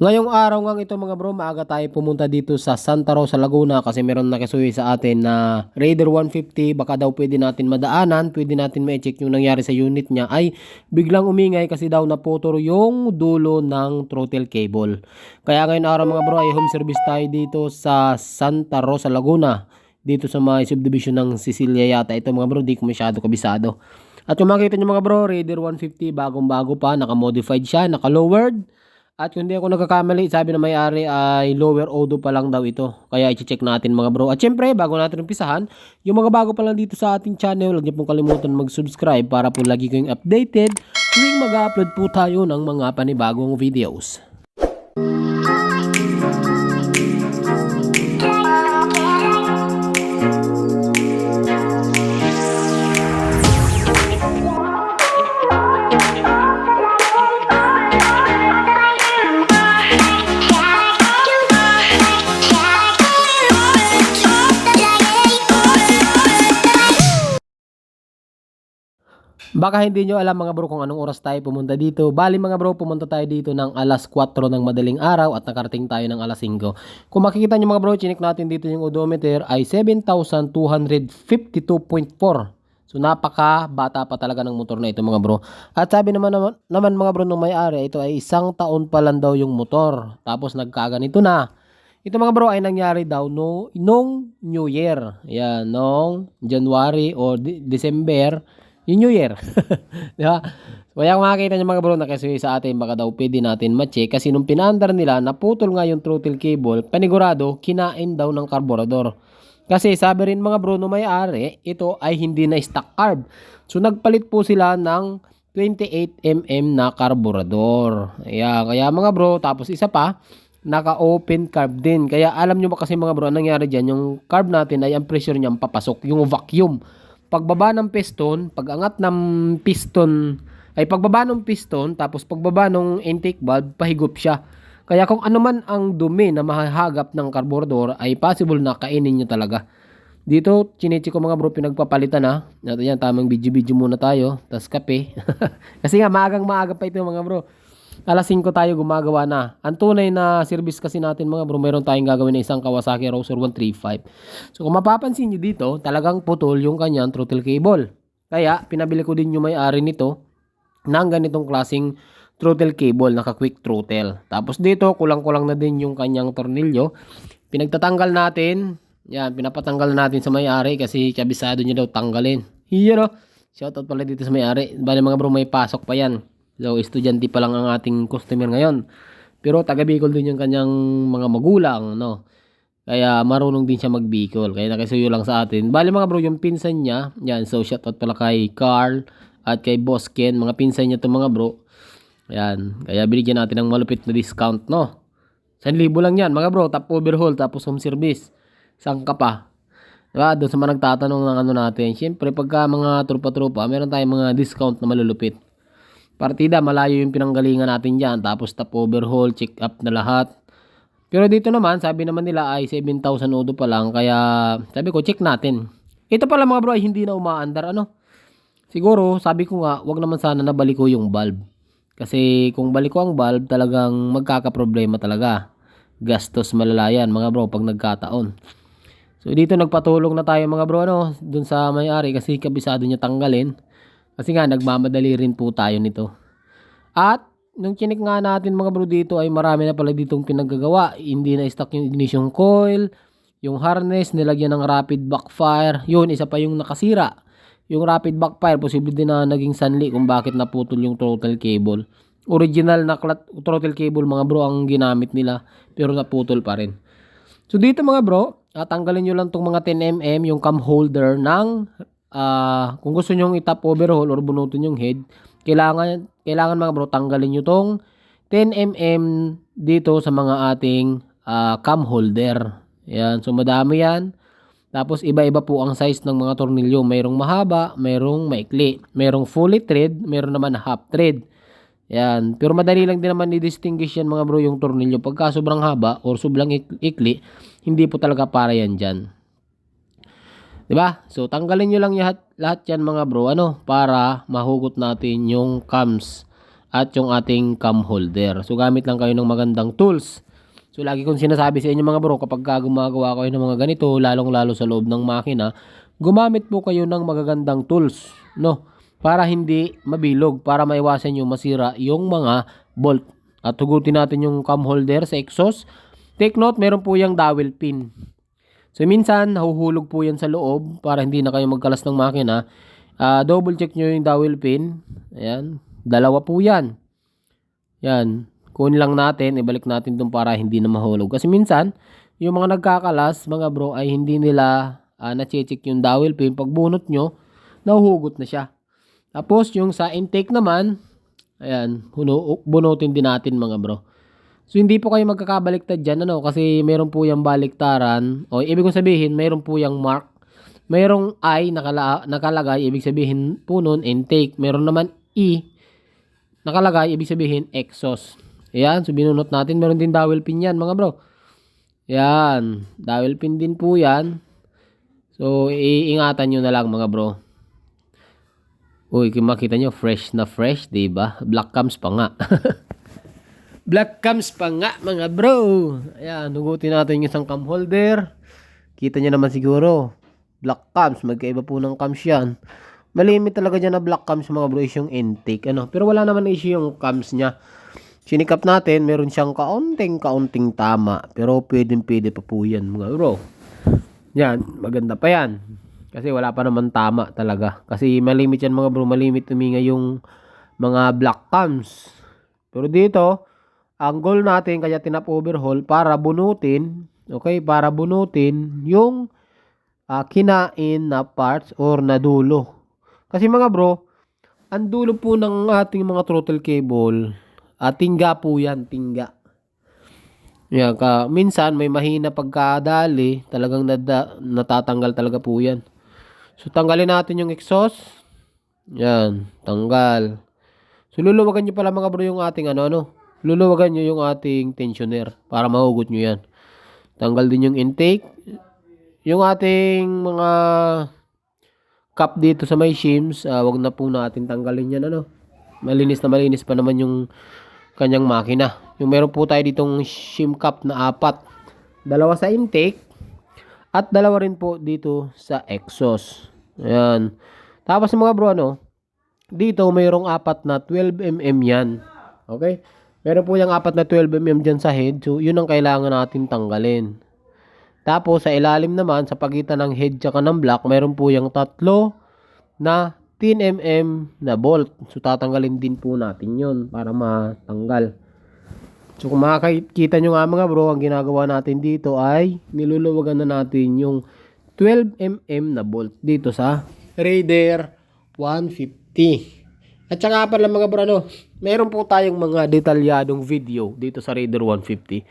Ngayong araw nga ito mga bro, maaga tayo pumunta dito sa Santa Rosa, Laguna kasi meron nakisuyo sa atin na Raider 150. Baka daw pwede natin madaanan, pwede natin ma-check yung nangyari sa unit niya. Ay biglang umingay kasi daw naputol yung dulo ng throttle cable. Kaya ngayong araw mga bro ay home service tayo dito sa Santa Rosa, Laguna. Dito sa may subdivision ng Sicilia yata. Ito mga bro, di ko masyado kabisado. At yung makikita nyo mga bro, Raider 150, bagong-bago pa, naka-modified siya, naka-lowered. At kung hindi ako nagkakamali, sabi na may-ari ay lower odo pa lang daw ito. Kaya i-check natin mga bro. At syempre, bago natin umpisahan, yung mga bago pa lang dito sa ating channel, huwag niyo pong kalimutan mag-subscribe para po lagi kayong updated tuwing mag-upload po tayo ng mga panibagong videos. Baka hindi nyo alam mga bro kung anong oras tayo pumunta dito. Bali mga bro, pumunta tayo dito ng alas 4 ng madaling araw at nakarating tayo ng alas 5. Kung makikita nyo mga bro, chinik natin dito yung odometer ay 7,252.4. So napaka bata pa talaga ng motor na ito mga bro. At sabi naman mga bro ng may-ari, ito ay 1 taon pa lang daw yung motor. Tapos nagkaganito na. Ito mga bro ay nangyari daw nung New Year. Yan, nung January o December. Yung New Year. Di ba? Kaya makakita nyo mga bro na kasi sa atin baka daw pwede natin ma-check kasi nung pinaandar nila naputol nga yung throttle cable, panigurado kinain daw ng karburador. Kasi sabi rin mga bro no may-ari, ito ay hindi na stock carb. So nagpalit po sila ng 28mm na karburador. Ayan, kaya mga bro, tapos isa pa, naka-open carb din. Kaya alam nyo ba kasi mga bro, anong nangyari dyan, yung carb natin ay ang pressure niya papasok, yung vacuum. Pagbaba ng piston, pagangat ng piston, ay pagbaba ng piston, tapos pagbaba ng intake valve, pahigop siya. Kaya kung ano man ang dumi na mahahagap ng karburador, ay possible na kainin nyo talaga. Dito, chinechi ko mga bro, pinagpapalitan na. Nato yan, tamang video-video muna tayo, tas kape. Kasi nga, maagang-maaga pa ito mga bro. Alas 5 tayo gumagawa na. Ang tunay na service kasi natin mga bro, meron tayong gagawin na isang Kawasaki Roadster 135. So kung mapapansin nyo dito, talagang putol yung kanyang throttle cable. Kaya pinabili ko din yung may-ari nito ng ganitong klaseng throttle cable, naka quick throttle. Tapos dito, kulang-kulang na din yung kanyang tornilyo. Pinagtatanggal natin. Yan, pinapatanggal natin sa may-ari kasi kabisado niya daw tanggalin. Yan o. Shoutout pala dito sa may-ari. Bali mga bro, may pasok pa yan. So, estudyante pa lang ang ating customer ngayon. Pero taga Bicol din yung kanyang mga magulang, no? Kaya marunong din siya mag-Bicol. Kaya nakisuyo lang sa atin. Bali mga bro, yung pinsan niya, yan, so shoutout pala kay Carl at kay Boss Ken. Mga pinsan niya to mga bro. Yan, kaya binigyan natin ng malupit na discount, no? 1,000 lang yan, mga bro. Top overhaul, tapos home service. Saan ka pa? Diba? Doon sa mga nagtatanong ng ano natin. Siyempre, pagka mga trupa-trupa, meron tayong mga discount na malulupit. Partida, malayo yung pinanggalingan natin dyan. Tapos top overhaul, check up na lahat. Pero dito naman, sabi naman nila ay 7,000 odo pa lang. Kaya sabi ko, check natin. Ito pala mga bro ay hindi na umaandar. Ano? Siguro, sabi ko nga, wag naman sana nabalik ko yung valve. Kasi kung balik ko ang valve, talagang magkakaproblema talaga. Gastos malalayan mga bro pag nagkataon. So dito nagpatulong na tayo mga bro ano, dun sa may-ari kasi kabisado niya tanggalin. Kasi nga, nagmamadali rin po tayo nito. At, nung chinik nga natin mga bro dito, ay marami na pala ditong pinaggagawa. Hindi na stock yung ignition coil, yung harness, nilagyan ng rapid backfire. Yun, isa pa yung nakasira. Yung rapid backfire, posible din na naging sanli kung bakit naputol yung throttle cable. Original na throttle cable mga bro ang ginamit nila, pero naputol pa rin. So dito mga bro, tanggalin nyo lang tong mga 10mm, yung cam holder ng kung gusto nyong i-top overhaul or bunutin yung head, kailangan mga bro, tanggalin nyo tong 10mm dito sa mga ating cam holder. Yan, so madami yan. Tapos iba-iba po ang size ng mga tornilyo. Mayroong mahaba, mayroong maikli. Mayroong fully thread, mayroong naman half thread. Yan, pero madali lang din naman i-distinguish yan mga bro yung tornilyo. Pagka sobrang haba or sobrang ikli, hindi po talaga para yan dyan. Diba? So, tanggalin nyo lang lahat yan mga bro, ano, para mahugot natin yung cams at yung ating cam holder. So gamit lang kayo ng magandang tools. So lagi kong sinasabi sa inyo mga bro, kapag gumagawa kayo ng mga ganito, lalong lalo sa loob ng makina, gumamit po kayo ng magagandang tools, no? Para hindi mabilog, para maiwasan yung masira yung mga bolt. At hugutin natin yung cam holder sa exhaust. Take note, meron po yung dowel pin. So minsan, nahuhulog po yan sa loob para hindi na kayo magkalas ng makina. Double check nyo yung dowel pin. Ayan, dalawa po yan. Yan, kunin lang natin, ibalik natin dun para hindi na mahulog. Kasi minsan, yung mga nagkakalas, mga bro, ay hindi nila na-check yung dowel pin. Pag bunot nyo, nahuhugot na siya. Tapos, yung sa intake naman, ayan, bunutin din natin mga bro. So, hindi po kayo magkakabaliktad dyan, ano, kasi meron po yung baliktaran. O, ibig kong sabihin, meron po yung mark. Merong I nakalagay, ibig sabihin po nun, intake. Meron naman E nakalagay, ibig sabihin exhaust. Ayan, so binunot natin. Meron din dowel pin yan mga bro. Ayan, dowel pin din po yan. So, iingatan nyo na lang mga bro. Uy, makita nyo, fresh na fresh, diba? Black cams pa nga. Black cams pa nga mga bro. Ayan, hugutin natin yung isang cam holder. Kita nyo naman siguro. Black cams, magkaiba po ng cams yan. Malimit talaga dyan na black cams mga bro is yung intake. Ano? Pero wala naman issue yung cams niya. Sinikap natin, meron siyang kaunting tama. Pero pwede pa po yan mga bro. Yan, maganda pa yan. Kasi wala pa naman tama talaga. Kasi malimit yan mga bro, malimit tuminga yung mga black cams. Pero dito, ang goal natin kaya tinap overhaul para bunutin, okay, para bunutin yung kinain na parts or na dulo. Kasi mga bro, ang dulo po ng ating mga throttle cable, tingga po yan, tingga. Yan, minsan may mahina pagkadali, talagang natatanggal talaga po yan. So tanggalin natin yung exhaust. Yan, tanggal. So luluwagan nyo pala mga bro yung ating luluwagan nyo yung ating tensioner para mahugot nyo yan. Tanggal din yung intake. Yung ating mga cup dito sa may shims, wag na po natin tanggalin yan malinis pa naman yung kanyang makina. Yung meron po tayo ditong shim cup na 4, dalawa sa intake at dalawa rin po dito sa exhaust. Ayan, tapos mga bro dito mayroong 4 na 12mm yan, okay, meron po yung 4 na 12mm dyan sa head. So yun ang kailangan natin tanggalin. Tapos sa ilalim naman, sa pagitan ng head tsaka ng block, meron po yung 3 na 10mm na bolt. So tatanggalin din po natin yun para matanggal. So kung makikita nyo nga mga bro, ang ginagawa natin dito ay niluluwagan na natin yung 12mm na bolt dito sa Raider 150. At saka pala mga bro, meron po tayong mga detalyadong video dito sa Raider 150.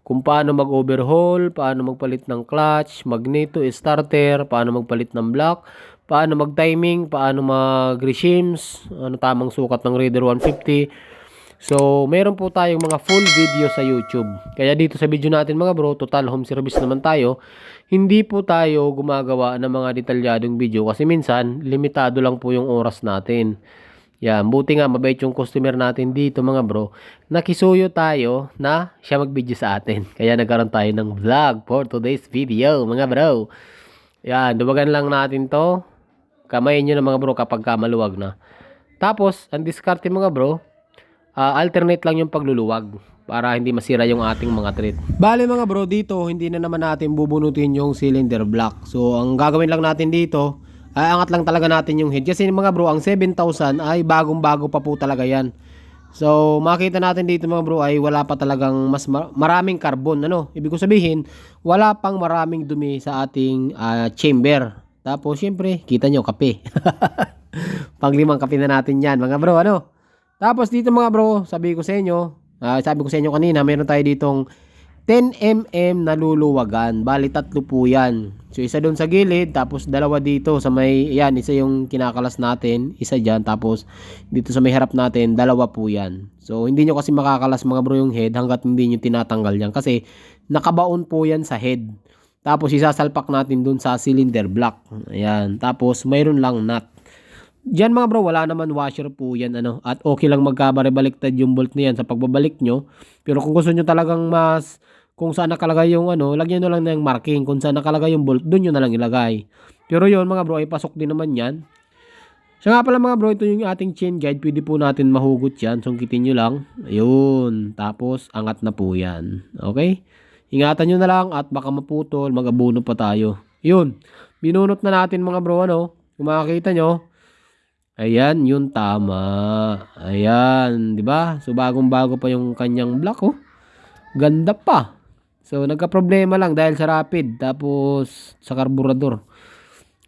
Kung paano mag-overhaul, paano magpalit ng clutch, magneto, starter, paano magpalit ng block, paano mag-timing, paano mag-reshims, tamang sukat ng Raider 150. So, meron po tayong mga full video sa YouTube. Kaya dito sa video natin mga bro, total home service naman tayo. Hindi po tayo gumagawa ng mga detalyadong video kasi minsan, limitado lang po yung oras natin. Yan, buti nga mabait yung customer natin dito mga bro. Nakisuyo tayo na siya mag-video sa atin. Kaya nagkaroon tayo ng vlog for today's video mga bro. Yan, duwagan lang natin to. Kamayin nyo na mga bro kapag maluwag na. Tapos, ang diskarte mga bro, alternate lang yung pagluluwag para hindi masira yung ating mga tread. Bale mga bro, dito hindi na naman natin bubunutin yung cylinder block. So, ang gagawin lang natin dito, angat lang talaga natin yung head. Kasi mga bro, ang 7,000 ay bagong-bago pa po talaga yan. So, makita natin dito mga bro ay wala pa talagang maraming carbon. Ibig ko sabihin, wala pang maraming dumi sa ating chamber. Tapos, syempre, kita nyo, kape. Pang-5 kape na natin yan mga bro. Tapos dito mga bro, sabi ko sa inyo kanina, meron tayo ditong 10mm na luluwagan. Bali 3 po yan. So isa doon sa gilid, tapos 2 dito sa may, yan, isa yung kinakalas natin, isa dyan, tapos dito sa may harap natin, 2 po yan. So hindi nyo kasi makakalas mga bro yung head hanggat hindi nyo tinatanggal yan. Kasi nakabaon po yan sa head. Tapos isasalpak natin doon sa cylinder block. Ayan, tapos mayroon lang nut. Diyan mga bro, wala naman washer po yan ano. At okay lang magkabare-baliktad yung bolt niyan sa pagbabalik nyo. Pero kung gusto nyo talagang mas kung saan nakalagay yung ano, lagyan nyo lang ng marking. Kung saan nakalagay yung bolt, doon nyo na lang ilagay. Pero yon mga bro, ay pasok din naman yan. Siya nga pala mga bro, ito yung ating chain guide. Pwede po natin mahugot yan. Sungkitin nyo lang. Ayun. Tapos, angat na po yan. Okay? Ingatan nyo na lang at baka maputol, mag-abuno pa tayo. Yun. Binunot na natin mga bro, ano? Kung makakita nyo. Ayan, yun tama. Ayan, di ba? So, bagong-bago pa yung kanyang block, oh. Ganda pa. So, nagka-problema lang dahil sa rapid. Tapos, sa karburador.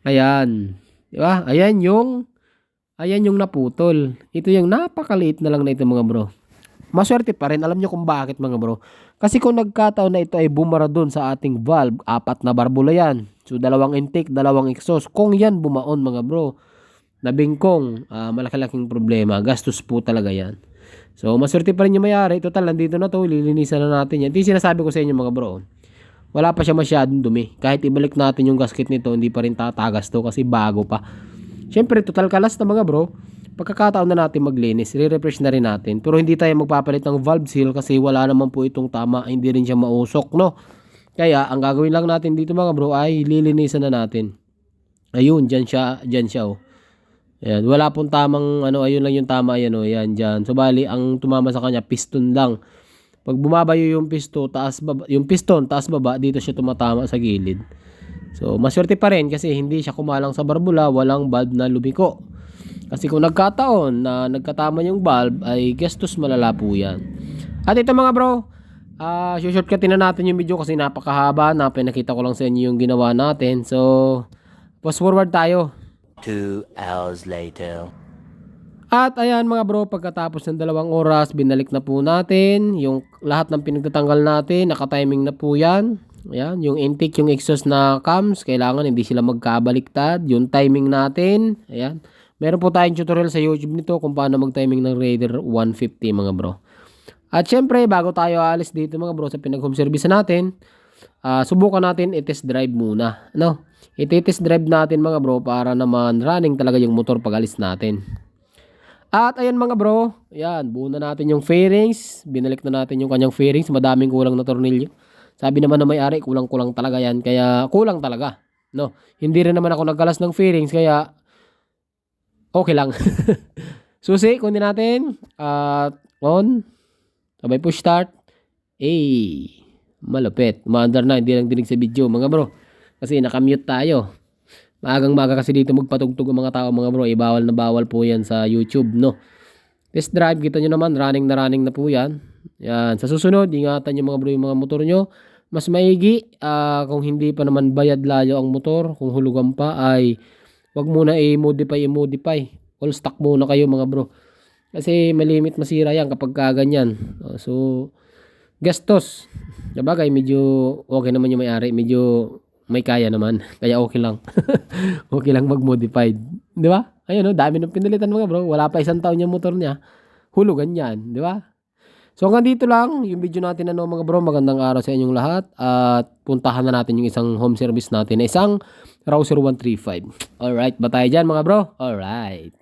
Ayan. Di ba? Ayan yung naputol. Ito yung napakaliit na lang na ito mga bro. Maswerte pa rin. Alam nyo kung bakit mga bro. Kasi kung nagkataon na ito ay bumara dun sa ating valve, 4 na barbula yan. So 2 intake, 2 exhaust. Kung yan bumaon mga bro, nabingkong, malaki-laking problema. Gastos po talaga yan. So maswerte pa rin yung mayari. Total, nandito na to. Lilinisan na natin yan. Ito yung sinasabi ko sa inyo mga bro. Wala pa siya masyadong dumi. Kahit ibalik natin yung gasket nito, hindi pa rin tatagas to kasi bago pa. Siyempre, total kalas na mga bro, pagkakataon na natin maglinis, re-refresh na rin natin. Pero hindi tayo magpapalit ng valve seal kasi wala naman po itong tama, hindi rin siya mausok, no? Kaya, ang gagawin lang natin dito mga bro ay lilinisan na natin. Ayun, dyan siya, oh. Ayan, wala pong tamang, ano, ayun lang yung tama, ayan, oh, ayan, dyan. So, bali, ang tumama sa kanya, piston lang. Pag bumabayo yung piston, taas baba, dito siya tumatama sa gilid. So, maswerte pa rin kasi hindi siya kumalang sa barbula, walang valve na lumiko. Kasi kung nagkataon na nagkatama yung valve, ay gastos malala po yan. At ito mga bro, shortcutin na natin yung video kasi napakahaba na pinakita ko lang sa inyo yung ginawa natin. So, fast forward tayo. 2 hours later. At ayan mga bro, pagkatapos ng 2 oras, binalik na po natin. Yung lahat ng pinagtatanggal natin, naka-timing na po yan. Ayan, yung intake, yung exhaust na cams, kailangan hindi sila magkabaliktad. Yung timing natin, ayan. Meron po tayong tutorial sa YouTube nito kung paano mag-timing ng Raider 150 mga bro. At syempre, bago tayo alis dito mga bro sa pinag-home service natin, subukan natin i-test drive muna. No? I-test drive natin mga bro para naman running talaga yung motor pag alis natin. At ayan mga bro, ayan, buo na natin yung fairings. Binalik na natin yung kanyang fairings, madaming kulang na tornilyo. Sabi naman na may-ari, kulang-kulang talaga yan. Kaya kulang talaga. No? Hindi rin naman ako nagkalas ng fairings. Kaya okay lang. Susi, kunin natin. On. Sabay push start. Malupit. Maandar na. Hindi lang dinig sa video mga bro. Kasi nakamute tayo. Maagang-maga kasi dito magpatugtog ang mga tao mga bro. Bawal na bawal po yan sa YouTube. No? Test drive. Kita nyo naman. Running na po yan. Yan. Sa susunod, ingatan nyo mga bro yung mga motor nyo. Mas maigi, kung hindi pa naman bayad layo ang motor, kung hulugan pa ay wag muna i-modify. All stock muna kayo mga bro. Kasi malimit masira yan kapag kaganyan. So, gastos. Sabagay, medyo okay naman yung may-ari. Medyo may kaya naman. Kaya okay lang. Okay lang mag-modified. Di ba? Ayun, dami ng pinalitan mga bro. Wala pa 1 taon yung motor niya. Hulugan yan. Di ba? So hanggang dito lang yung video natin mga bro. Magandang araw sa inyong lahat. At puntahan na natin yung isang home service natin na isang Rouser 135. Alright, ba tayo dyan mga bro? Alright.